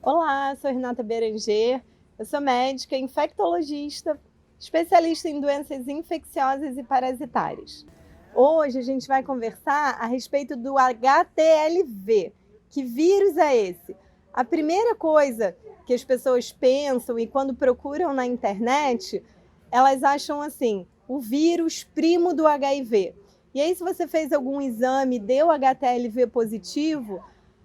Olá, sou Renata Berenger, eu sou médica, infectologista, especialista em doenças infecciosas e parasitárias. Hoje a gente vai conversar a respeito do HTLV. Que vírus é esse? A primeira coisa que as pessoas pensam e quando procuram na internet, elas acham assim, o vírus primo do HIV. E aí se você fez algum exame e deu HTLV positivo,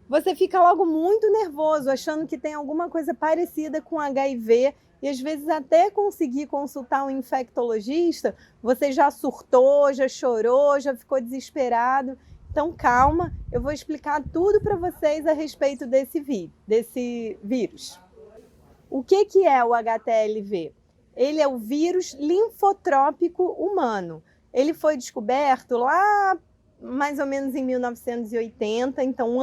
você fica logo muito nervoso, achando que tem alguma coisa parecida com HIV e às vezes até conseguir consultar um infectologista, você já surtou, já chorou, já ficou desesperado. Então calma, eu vou explicar tudo para vocês a respeito desse vírus. O que é o HTLV? Ele é o vírus linfotrópico humano. Ele foi descoberto lá mais ou menos em 1980, então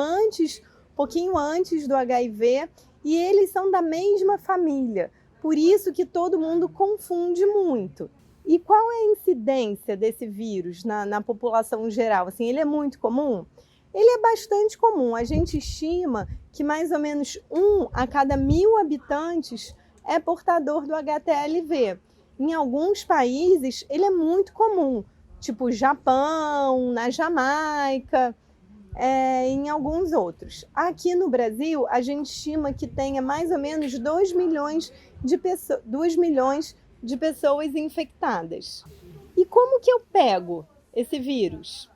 pouquinho antes do HIV, e eles são da mesma família. Por isso que todo mundo confunde muito. E qual é a incidência desse vírus na população geral? Assim, ele é muito comum? Ele é bastante comum. A gente estima que mais ou menos 1 a cada 1.000 habitantes é portador do HTLV. Em alguns países, ele é muito comum, tipo Japão, na Jamaica, em alguns outros. Aqui no Brasil, a gente estima que tenha mais ou menos 2 milhões de pessoas infectadas. E como que eu pego esse vírus?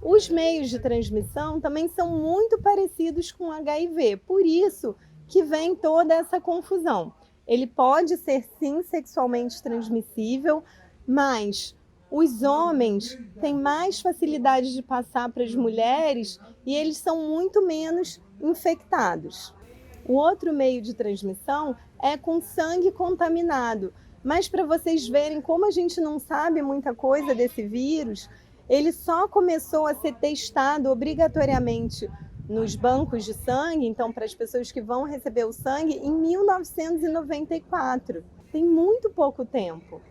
Os meios de transmissão também são muito parecidos com HIV, por isso que vem toda essa confusão. Ele pode ser sim sexualmente transmissível, mas os homens têm mais facilidade de passar para as mulheres e eles são muito menos infectados. O outro meio de transmissão é com sangue contaminado, mas para vocês verem como a gente não sabe muita coisa desse vírus, ele só começou a ser testado obrigatoriamente nos bancos de sangue, então para as pessoas que vão receber o sangue, em 1994. Tem muito pouco tempo.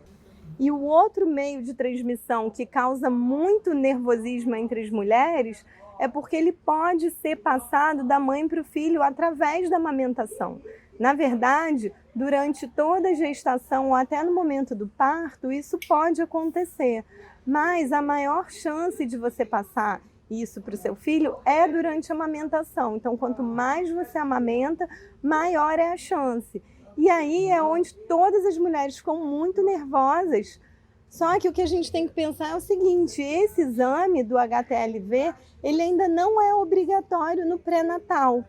E o outro meio de transmissão que causa muito nervosismo entre as mulheres é porque ele pode ser passado da mãe para o filho através da amamentação. Na verdade, durante toda a gestação ou até no momento do parto, isso pode acontecer. Mas a maior chance de você passar isso para o seu filho é durante a amamentação. Então, quanto mais você amamenta, maior é a chance. E aí é onde todas as mulheres ficam muito nervosas. Só que o que a gente tem que pensar é o seguinte, esse exame do HTLV, ele ainda não é obrigatório no pré-natal.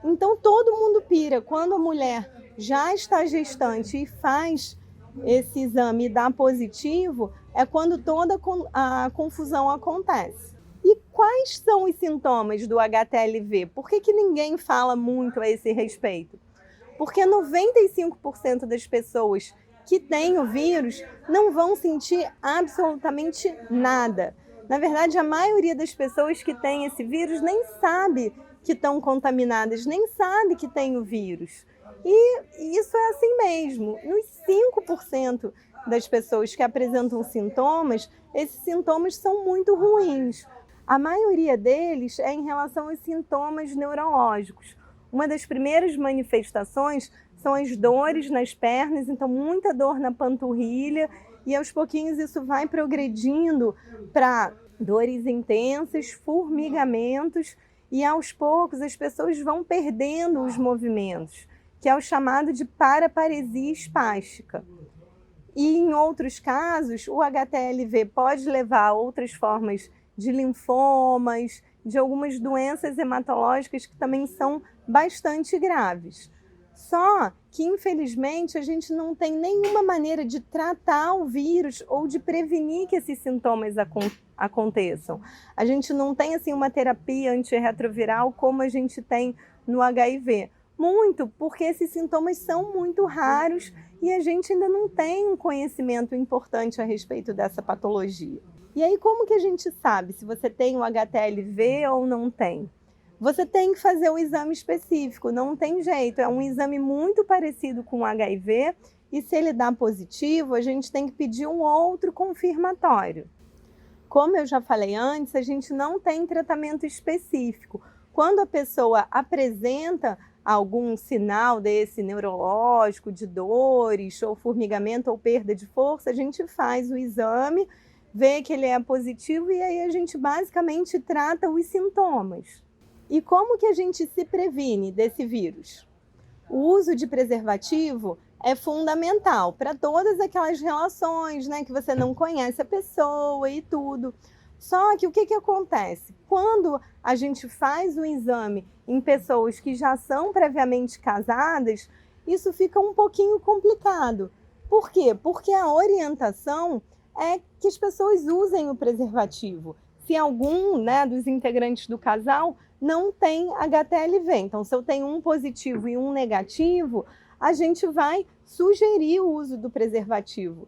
Então todo mundo pira. Quando a mulher já está gestante e faz esse exame e dá positivo, é quando toda a confusão acontece. E quais são os sintomas do HTLV? Por que ninguém fala muito a esse respeito? Porque 95% das pessoas que têm o vírus não vão sentir absolutamente nada. Na verdade, a maioria das pessoas que têm esse vírus nem sabe que estão contaminadas, nem sabe que tem o vírus. E isso é assim mesmo. Nos 5% das pessoas que apresentam sintomas, esses sintomas são muito ruins. A maioria deles é em relação aos sintomas neurológicos. Uma das primeiras manifestações são as dores nas pernas, então muita dor na panturrilha, e aos pouquinhos isso vai progredindo para dores intensas, formigamentos, e aos poucos as pessoas vão perdendo os movimentos, que é o chamado de paraparesia espástica. E em outros casos, o HTLV pode levar a outras formas de linfomas, de algumas doenças hematológicas que também são bastante graves. Só que, infelizmente, a gente não tem nenhuma maneira de tratar o vírus ou de prevenir que esses sintomas aconteçam. A gente não tem assim, uma terapia antirretroviral como a gente tem no HIV. Muito porque esses sintomas são muito raros e a gente ainda não tem um conhecimento importante a respeito dessa patologia. E aí, como que a gente sabe se você tem o HTLV ou não tem? Você tem que fazer um exame específico, não tem jeito. É um exame muito parecido com o HIV e se ele dá positivo, a gente tem que pedir um outro confirmatório. Como eu já falei antes, a gente não tem tratamento específico. Quando a pessoa apresenta algum sinal desse neurológico, de dores, ou formigamento, ou perda de força, a gente faz o exame, vê que ele é positivo e aí a gente basicamente trata os sintomas. E como que a gente se previne desse vírus? O uso de preservativo é fundamental para todas aquelas relações, né, que você não conhece a pessoa e tudo. Só que o que acontece? Quando a gente faz o exame em pessoas que já são previamente casadas, isso fica um pouquinho complicado. Por quê? Porque a orientação é que as pessoas usem o preservativo. Se algum, né, dos integrantes do casal não tem HTLV, então se eu tenho um positivo e um negativo, a gente vai sugerir o uso do preservativo.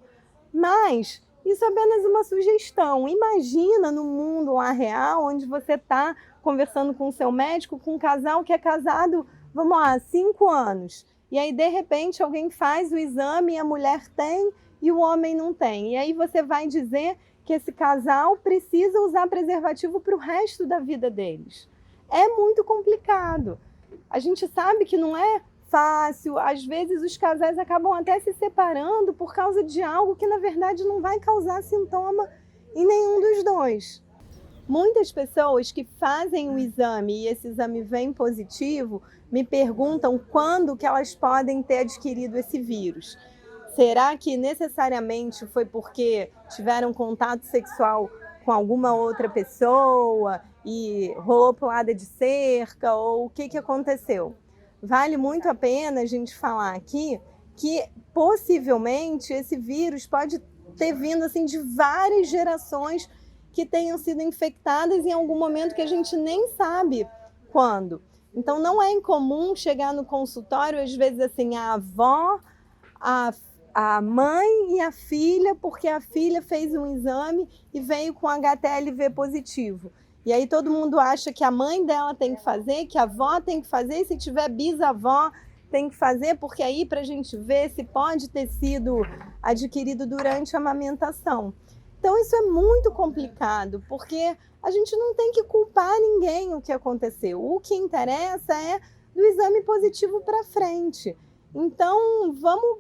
Mas isso é apenas uma sugestão. Imagina no mundo lá real, onde você está conversando com o seu médico, com um casal que é casado, vamos lá, 5 anos. E aí, de repente, alguém faz o exame e a mulher tem e o homem não tem. E aí você vai dizer que esse casal precisa usar preservativo para o resto da vida deles. É muito complicado. A gente sabe que não é fácil, às vezes os casais acabam até se separando por causa de algo que na verdade não vai causar sintoma em nenhum dos dois. Muitas pessoas que fazem o exame e esse exame vem positivo me perguntam quando que elas podem ter adquirido esse vírus. Será que necessariamente foi porque tiveram contato sexual com alguma outra pessoa e rolou pulada de cerca, ou o que aconteceu? Vale muito a pena a gente falar aqui que possivelmente esse vírus pode ter vindo assim de várias gerações que tenham sido infectadas em algum momento que a gente nem sabe quando. Então não é incomum chegar no consultório, às vezes assim, a avó, a mãe e a filha, porque a filha fez um exame e veio com HTLV positivo. E aí todo mundo acha que a mãe dela tem que fazer, que a avó tem que fazer, e se tiver bisavó tem que fazer, porque aí para a gente ver se pode ter sido adquirido durante a amamentação. Então isso é muito complicado, porque a gente não tem que culpar ninguém o que aconteceu. O que interessa é do exame positivo para frente. Então vamos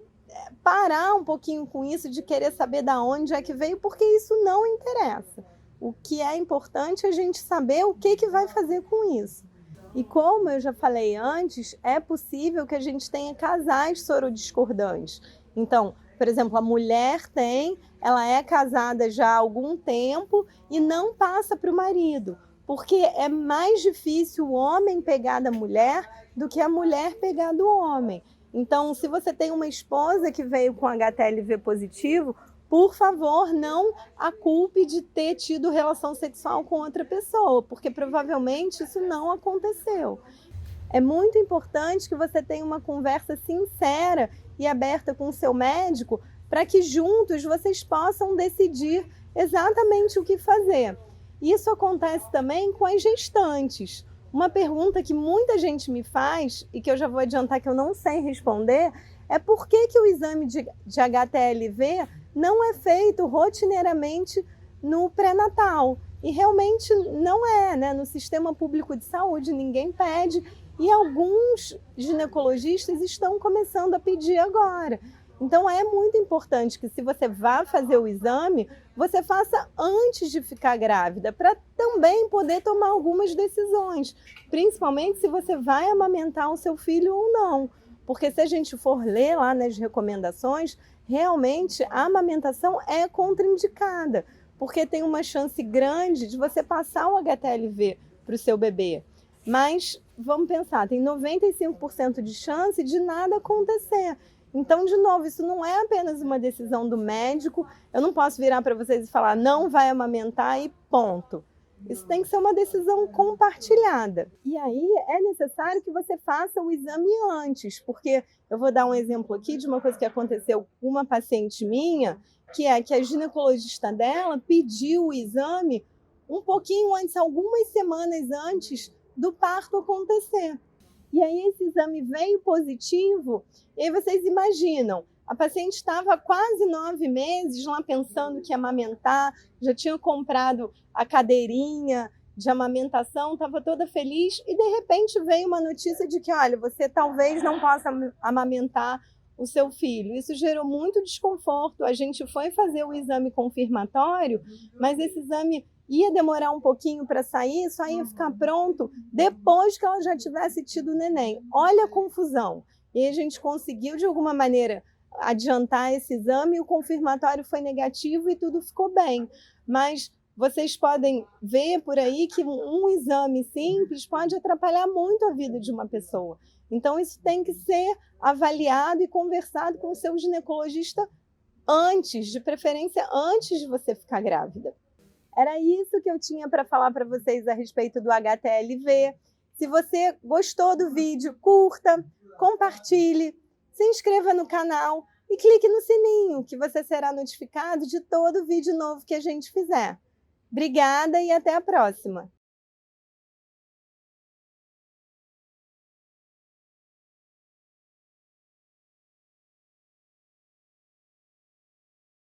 parar um pouquinho com isso de querer saber de onde é que veio, porque isso não interessa. O que é importante é a gente saber o que vai fazer com isso. E como eu já falei antes, é possível que a gente tenha casais sorodiscordantes. Então, por exemplo, a mulher ela é casada já há algum tempo e não passa para o marido, porque é mais difícil o homem pegar da mulher do que a mulher pegar do homem. Então, se você tem uma esposa que veio com HTLV positivo, por favor, não a culpe de ter tido relação sexual com outra pessoa, porque provavelmente isso não aconteceu. É muito importante que você tenha uma conversa sincera e aberta com o seu médico, para que juntos vocês possam decidir exatamente o que fazer. Isso acontece também com as gestantes. Uma pergunta que muita gente me faz, e que eu já vou adiantar que eu não sei responder, é por que o exame de HTLV não é feito rotineiramente no pré-natal. E realmente não é, né? No sistema público de saúde ninguém pede, e alguns ginecologistas estão começando a pedir agora. Então é muito importante que, se você vá fazer o exame, você faça antes de ficar grávida, para também poder tomar algumas decisões, principalmente se você vai amamentar o seu filho ou não. Porque se a gente for ler lá nas recomendações, realmente a amamentação é contraindicada, porque tem uma chance grande de você passar o HTLV para o seu bebê. Mas vamos pensar, tem 95% de chance de nada acontecer. Então, de novo, isso não é apenas uma decisão do médico. Eu não posso virar para vocês e falar, não vai amamentar e ponto. Isso tem que ser uma decisão compartilhada. E aí é necessário que você faça o exame antes, porque eu vou dar um exemplo aqui de uma coisa que aconteceu com uma paciente minha, que é que a ginecologista dela pediu o exame um pouquinho antes, algumas semanas antes do parto acontecer. E aí esse exame veio positivo, e aí vocês imaginam, a paciente estava há quase 9 meses lá pensando que ia amamentar, já tinha comprado a cadeirinha de amamentação, estava toda feliz e de repente veio uma notícia de que, olha, você talvez não possa amamentar o seu filho. Isso gerou muito desconforto. A gente foi fazer o exame confirmatório, mas esse exame ia demorar um pouquinho para sair, só ia ficar pronto depois que ela já tivesse tido o neném. Olha a confusão. E a gente conseguiu, de alguma maneira, adiantar esse exame, e o confirmatório foi negativo e tudo ficou bem. Mas vocês podem ver por aí que um exame simples pode atrapalhar muito a vida de uma pessoa. Então, isso tem que ser avaliado e conversado com o seu ginecologista antes, de preferência antes de você ficar grávida. Era isso que eu tinha para falar para vocês a respeito do HTLV. Se você gostou do vídeo, curta, compartilhe, se inscreva no canal e clique no sininho, que você será notificado de todo vídeo novo que a gente fizer. Obrigada e até a próxima!